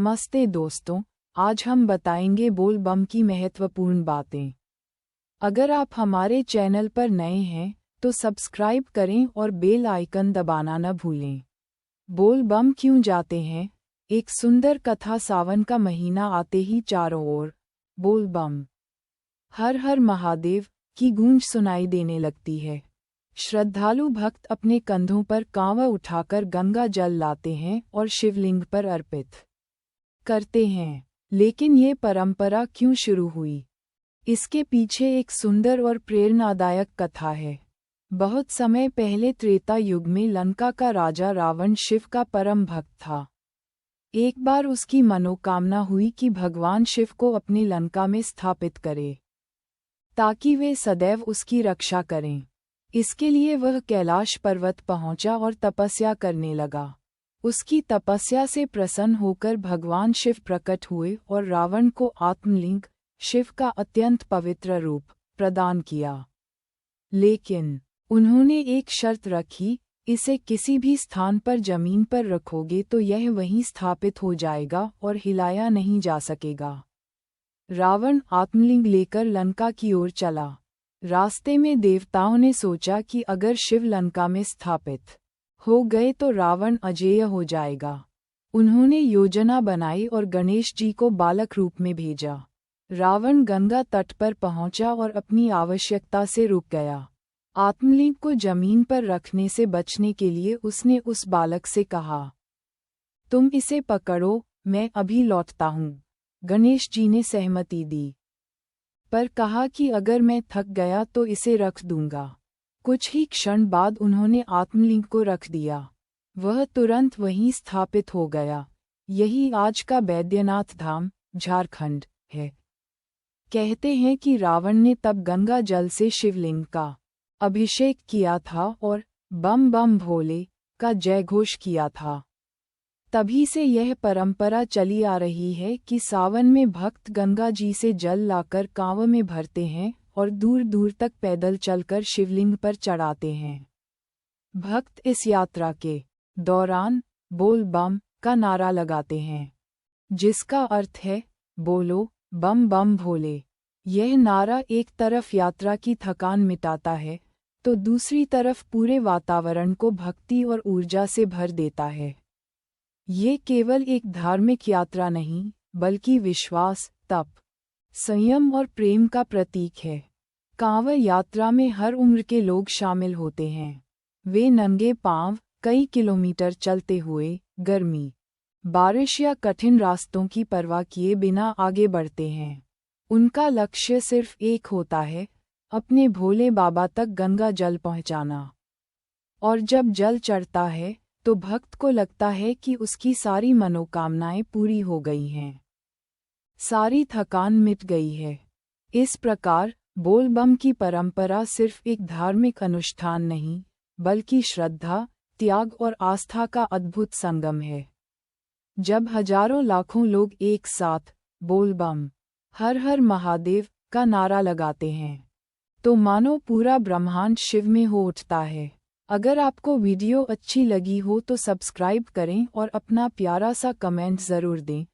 नमस्ते दोस्तों, आज हम बताएंगे बोल बम की महत्वपूर्ण बातें। अगर आप हमारे चैनल पर नए हैं तो सब्सक्राइब करें और बेल आइकन दबाना न भूलें। बोल बम क्यों जाते हैं? एक सुंदर कथा। सावन का महीना आते ही चारों ओर बोल बम हर हर महादेव की गूंज सुनाई देने लगती है। श्रद्धालु भक्त अपने कंधों पर कांवड़ उठाकर गंगा जल लाते हैं और शिवलिंग पर अर्पित करते हैं। लेकिन ये परंपरा क्यों शुरू हुई? इसके पीछे एक सुंदर और प्रेरणादायक कथा है। बहुत समय पहले त्रेता युग में लंका का राजा रावण शिव का परम भक्त था। एक बार उसकी मनोकामना हुई कि भगवान शिव को अपनी लंका में स्थापित करे ताकि वे सदैव उसकी रक्षा करें। इसके लिए वह कैलाश पर्वत पहुंचा और तपस्या करने लगा। उसकी तपस्या से प्रसन्न होकर भगवान शिव प्रकट हुए और रावण को आत्मलिंग शिव का अत्यंत पवित्र रूप प्रदान किया। लेकिन उन्होंने एक शर्त रखी, इसे किसी भी स्थान पर जमीन पर रखोगे तो यह वहीं स्थापित हो जाएगा और हिलाया नहीं जा सकेगा। रावण आत्मलिंग लेकर लंका की ओर चला। रास्ते में देवताओं ने सोचा कि अगर शिव लंका में स्थापित हो गए तो रावण अजेय हो जाएगा। उन्होंने योजना बनाई और गणेश जी को बालक रूप में भेजा। रावण गंगा तट पर पहुंचा और अपनी आवश्यकता से रुक गया। आत्मलिंग को जमीन पर रखने से बचने के लिए उसने उस बालक से कहा, तुम इसे पकड़ो, मैं अभी लौटता हूँ। गणेश जी ने सहमति दी, पर कहा कि अगर मैं थक गया तो इसे रख दूंगा। कुछ ही क्षण बाद उन्होंने आत्मलिंग को रख दिया। वह तुरंत वहीं स्थापित हो गया। यही आज का बैद्यनाथ धाम, झारखंड है। कहते हैं कि रावण ने तब गंगा जल से शिवलिंग का अभिषेक किया था और बम बम भोले का जयघोष किया था। तभी से यह परंपरा चली आ रही है कि सावन में भक्त गंगा जी से जल लाकर कांवड़ में भरते हैं और दूर दूर तक पैदल चलकर शिवलिंग पर चढ़ाते हैं। भक्त इस यात्रा के दौरान बोल बम का नारा लगाते हैं, जिसका अर्थ है बोलो बम बम भोले। यह नारा एक तरफ यात्रा की थकान मिटाता है तो दूसरी तरफ पूरे वातावरण को भक्ति और ऊर्जा से भर देता है। ये केवल एक धार्मिक यात्रा नहीं, बल्कि विश्वास, तप, संयम और प्रेम का प्रतीक है। कांवड़ यात्रा में हर उम्र के लोग शामिल होते हैं। वे नंगे पांव कई किलोमीटर चलते हुए गर्मी, बारिश या कठिन रास्तों की परवाह किए बिना आगे बढ़ते हैं। उनका लक्ष्य सिर्फ एक होता है, अपने भोले बाबा तक गंगा जल पहुंचाना। और जब जल चढ़ता है तो भक्त को लगता है कि उसकी सारी मनोकामनाएं पूरी हो गई हैं, सारी थकान मिट गई है। इस प्रकार बोल बम की परंपरा सिर्फ एक धार्मिक अनुष्ठान नहीं, बल्कि श्रद्धा, त्याग और आस्था का अद्भुत संगम है। जब हजारों लाखों लोग एक साथ बोल बम हर हर महादेव का नारा लगाते हैं तो मानो पूरा ब्रह्मांड शिव में हो उठता है। अगर आपको वीडियो अच्छी लगी हो तो सब्सक्राइब करें और अपना प्यारा सा कमेंट ज़रूर दें।